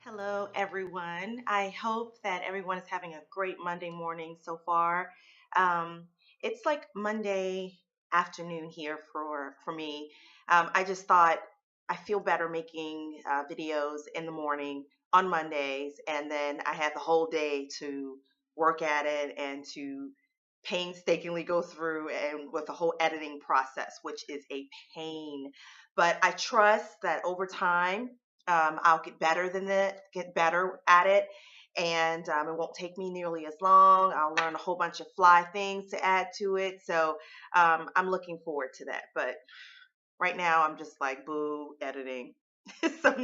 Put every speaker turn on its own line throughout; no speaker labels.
Hello, everyone. I hope that everyone is having a great Monday morning so far. It's like Monday afternoon here for me. I just thought I feel better making videos in the morning on Mondays, and then I have the whole day to work at it and to painstakingly go through and with the whole editing process, which is a pain. But I trust that over time I'll get better than that, get better at it, and it won't take me nearly as long. I'll learn a whole bunch of fly things to add to it. So I'm looking forward to that. But right now, I'm just like, boo, editing. So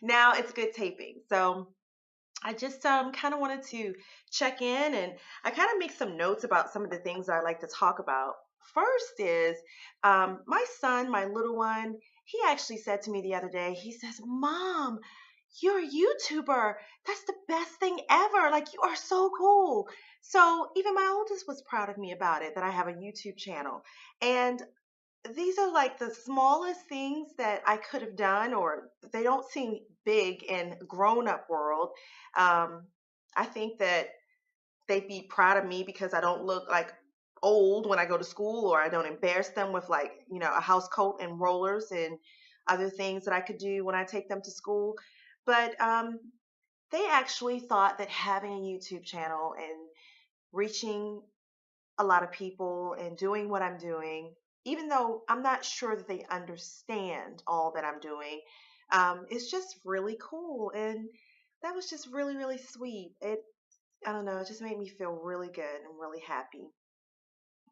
now it's good taping. So I just kind of wanted to check in, and I kind of make some notes about some of the things that I like to talk about. First is my son, my little one, he actually said to me the other day, he says, Mom, you're a YouTuber. That's the best thing ever. Like, you are so cool. So even my oldest was proud of me about it, that I have a YouTube channel. And these are like the smallest things that I could have done, or they don't seem big in grown up world. Um, I think that they'd be proud of me because I don't look like old when I go to school, or I don't embarrass them with like, a house coat and rollers and other things that I could do when I take them to school. But they actually thought that having a YouTube channel and reaching a lot of people and doing what I'm doing, even though I'm not sure that they understand all that I'm doing, it's just really cool. And that was just really, really sweet. I don't know, it just made me feel really good and really happy.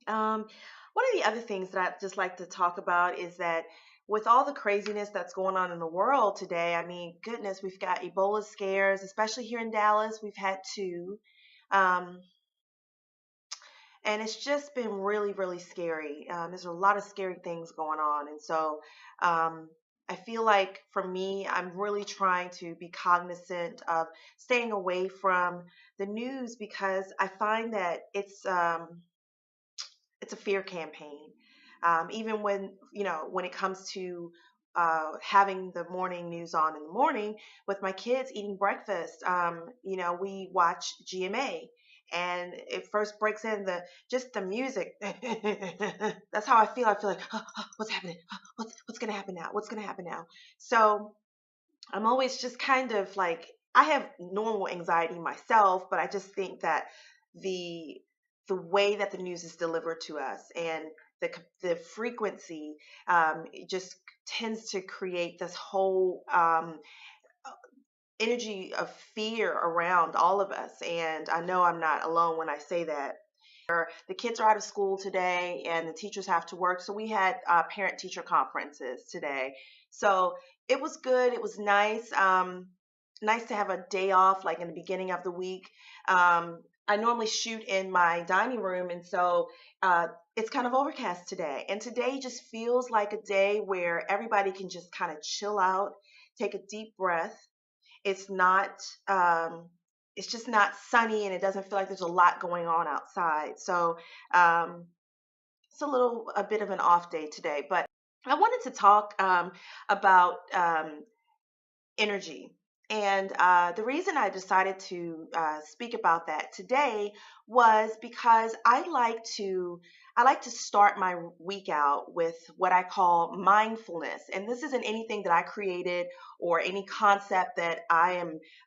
Um, One of the other things that I just like to talk about is that with all the craziness that's going on in the world today, I mean, goodness, we've got Ebola scares, especially here in Dallas. We've had two. Um, and it's just been really, really scary. There's a lot of scary things going on, and so um, I feel like for me, I'm really trying to be cognizant of staying away from the news because I find that it's a fear campaign. Even when it comes to having the morning news on in the morning with my kids eating breakfast, we watch GMA, and it first breaks in the music. That's how I feel. I feel like, what's happening? What's gonna happen now? What's gonna happen now? So I'm always just kind of like, I have normal anxiety myself, but I just think that the the way that the news is delivered to us and the frequency, it just tends to create this whole energy of fear around all of us. And I know I'm not alone when I say that. The kids are out of school today and the teachers have to work. So we had parent teacher conferences today. So it was good. It was nice. Nice to have a day off, like in the beginning of the week. I normally shoot in my dining room, and so it's kind of overcast today. And today just feels like a day where everybody can just kind of chill out, take a deep breath. It's not, it's just not sunny, and it doesn't feel like there's a lot going on outside. So um, it's a bit of an off day today. But I wanted to talk about energy. And the reason I decided to speak about that today was because I like to start my week out with what I call mindfulness. And this isn't anything that I created or any concept that I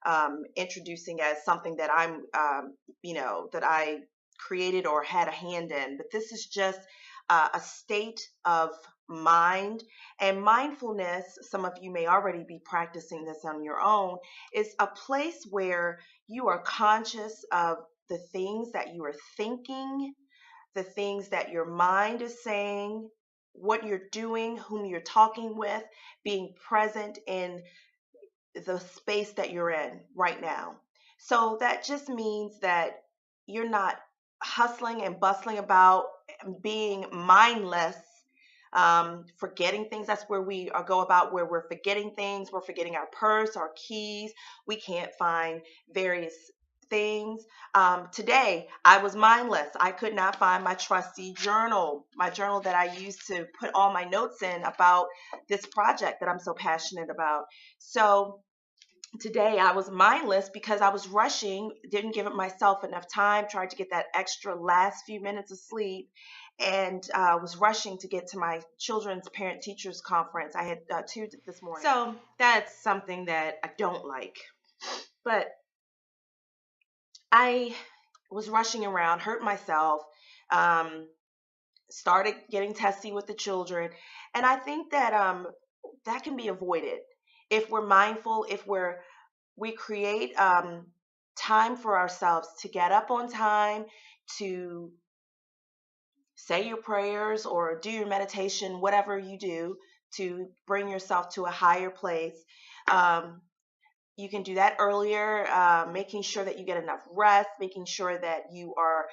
am introducing as something that that I created or had a hand in. But this is just a state of mind. And mindfulness, some of you may already be practicing this on your own, is a place where you are conscious of the things that you are thinking, the things that your mind is saying, what you're doing, whom you're talking with, being present in the space that you're in right now. So that just means that you're not hustling and bustling about being mindless, forgetting things. That's where we are go about where we're forgetting things. We're forgetting our purse, our keys. We can't find various things. Today, I was mindless. I could not find my trusty journal, my journal that I used to put all my notes in about this project that I'm so passionate about. So today I was mindless because I was rushing, didn't give myself enough time, tried to get that extra last few minutes of sleep, and was rushing to get to my children's parent teachers conference. I had two this morning. So that's something that I don't like. But I was rushing around, hurt myself, um, started getting testy with the children. And I think that that can be avoided if we're mindful, if we create time for ourselves to get up on time, to say your prayers or do your meditation, whatever you do to bring yourself to a higher place. Um, you can do that earlier, making sure that you get enough rest, making sure that you are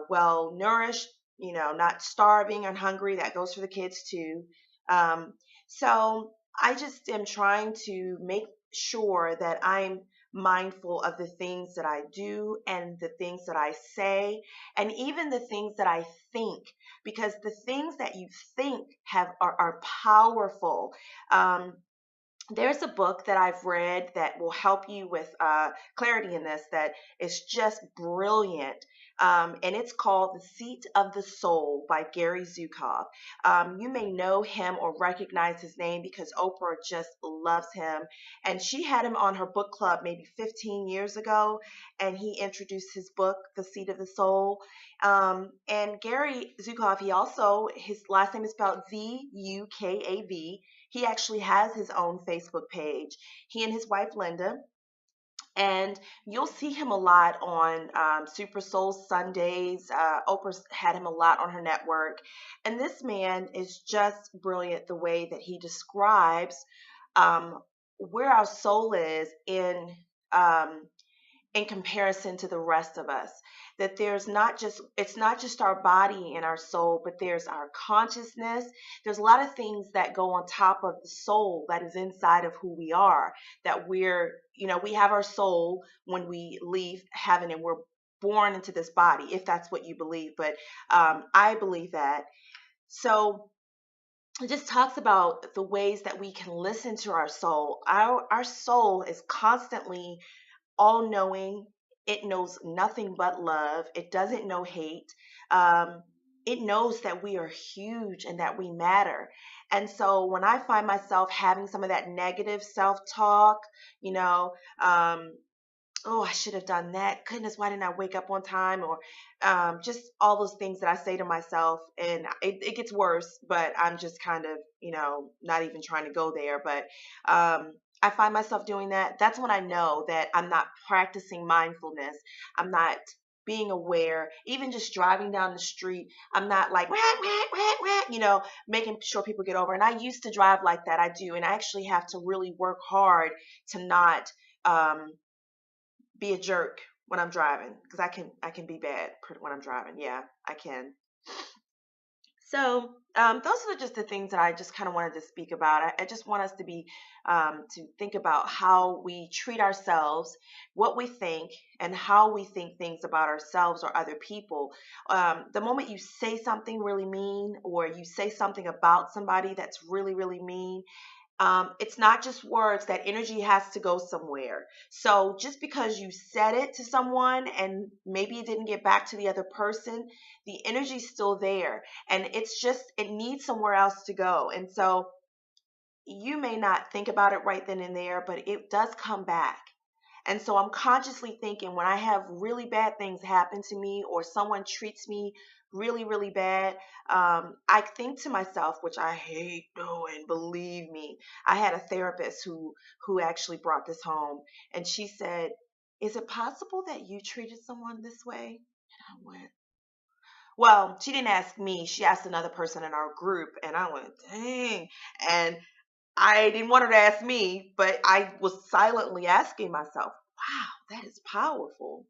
well nourished, not starving and hungry. That goes for the kids too. Um, so I just am trying to make sure that I'm mindful of the things that I do and the things that I say and even the things that I think, because the things that you think are powerful. There's a book that I've read that will help you with clarity in this that is just brilliant. And it's called The Seat of the Soul by Gary Zukov. You may know him or recognize his name because Oprah just loves him. And she had him on her book club maybe 15 years ago, and he introduced his book, The Seat of the Soul. And Gary Zukov, his last name is spelled Zukav. He actually has his own Facebook page. He and his wife Linda, and you'll see him a lot on Super Soul Sundays. Oprah's had him a lot on her network, and this man is just brilliant the way that he describes um, where our soul is um, in comparison to the rest of us. That it's not just our body and our soul, but there's our consciousness. There's a lot of things that go on top of the soul that is inside of who we are. That we have our soul when we leave heaven and we're born into this body, if that's what you believe. But I believe that. So it just talks about the ways that we can listen to our soul. Our soul is constantly all knowing. It knows nothing but love. It doesn't know hate. Um, it knows that we are huge and that we matter. And so when I find myself having some of that negative self talk, you know, um, oh, I should have done that. Goodness, why didn't I wake up on time? Or just all those things that I say to myself. And it gets worse, but I'm just kind of, not even trying to go there. But I find myself doing that. That's when I know that I'm not practicing mindfulness. I'm not being aware, even just driving down the street. I'm not like, wah, wah, wah, wah, making sure people get over. And I used to drive like that. I do. And I actually have to really work hard to not. Um, be a jerk when I'm driving because I can be bad when I'm driving. Yeah, I can. So those are just the things that I just kind of wanted to speak about. I just want us to be to think about how we treat ourselves, what we think, and how we think things about ourselves or other people. The moment you say something really mean or you say something about somebody that's really really mean, it's not just words. That energy has to go somewhere. So just because you said it to someone and maybe it didn't get back to the other person, the energy's still there. And it needs somewhere else to go. And so you may not think about it right then and there, but it does come back. And so I'm consciously thinking when I have really bad things happen to me or someone treats me really, really bad, I think to myself, which I hate doing, believe me. I had a therapist who actually brought this home, and she said, "Is it possible that you treated someone this way?" And I went, well, she didn't ask me. She asked another person in our group, and I went, dang. And I didn't want her to ask me, but I was silently asking myself, wow, that is powerful.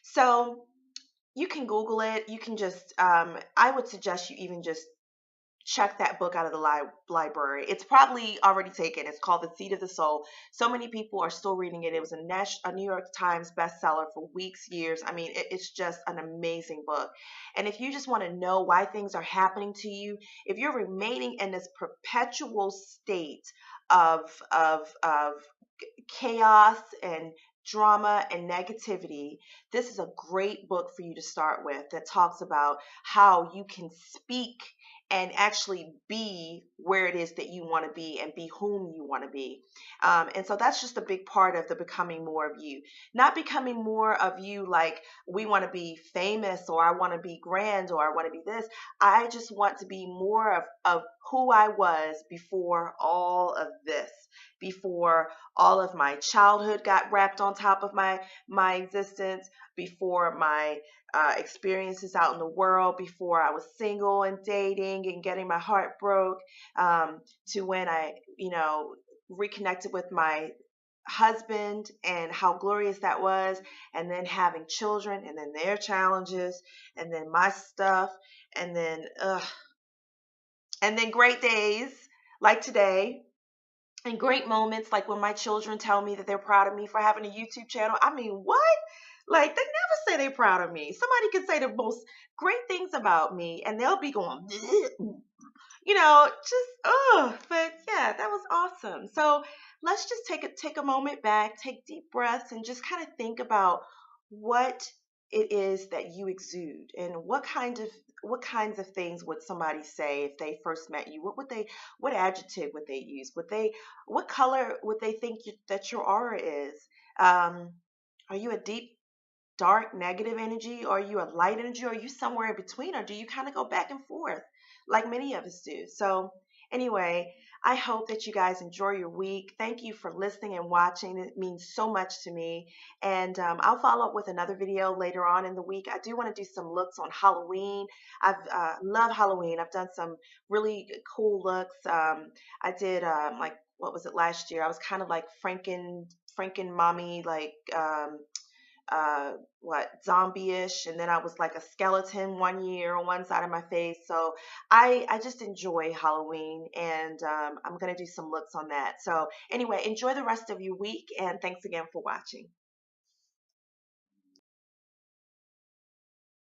So you can Google it. You can just, I would suggest you even just check that book out of the library. It's probably already taken. It's called The Seat of the Soul. So many people are still reading it. It was a New York Times bestseller for weeks, years. I mean, it's just an amazing book. And if you just want to know why things are happening to you, if you're remaining in this perpetual state of chaos and drama and negativity, this is a great book for you to start with that talks about how you can speak and actually be where it is that you want to be and be whom you want to be. And so that's just a big part of the becoming more of you. Not becoming more of you like we want to be famous or I want to be grand or I want to be this. I just want to be more of who I was before all of this, before all of my childhood got wrapped on top of my existence, before my experiences out in the world, before I was single and dating and getting my heart broke, to when I, reconnected with my husband and how glorious that was, and then having children and then their challenges and then my stuff and then and then great days like today and great moments like when my children tell me that they're proud of me for having a YouTube channel. I mean, what? Like, they never say they're proud of me. Somebody can say the most great things about me and they'll be going, just but yeah, that was awesome. So let's just take a moment back, take deep breaths, and just kind of think about what it is that you exude and what kinds of things would somebody say if they first met you? What adjective would they use? What color would they think that your aura is? Um, are you a deep dark negative energy, or are you a light energy, or are you somewhere in between, or do you kind of go back and forth like many of us do? So anyway, I hope that you guys enjoy your week. Thank you for listening and watching. It means so much to me. And I'll follow up with another video later on in the week. I do want to do some looks on Halloween. I've love Halloween. I've done some really cool looks. I did like, what was it, last year? I was kind of like Franken mommy, like what, zombie-ish, and then I was like a skeleton one year on one side of my face. So I just enjoy Halloween, and I'm gonna do some looks on that. So anyway, enjoy the rest of your week, and thanks again for watching.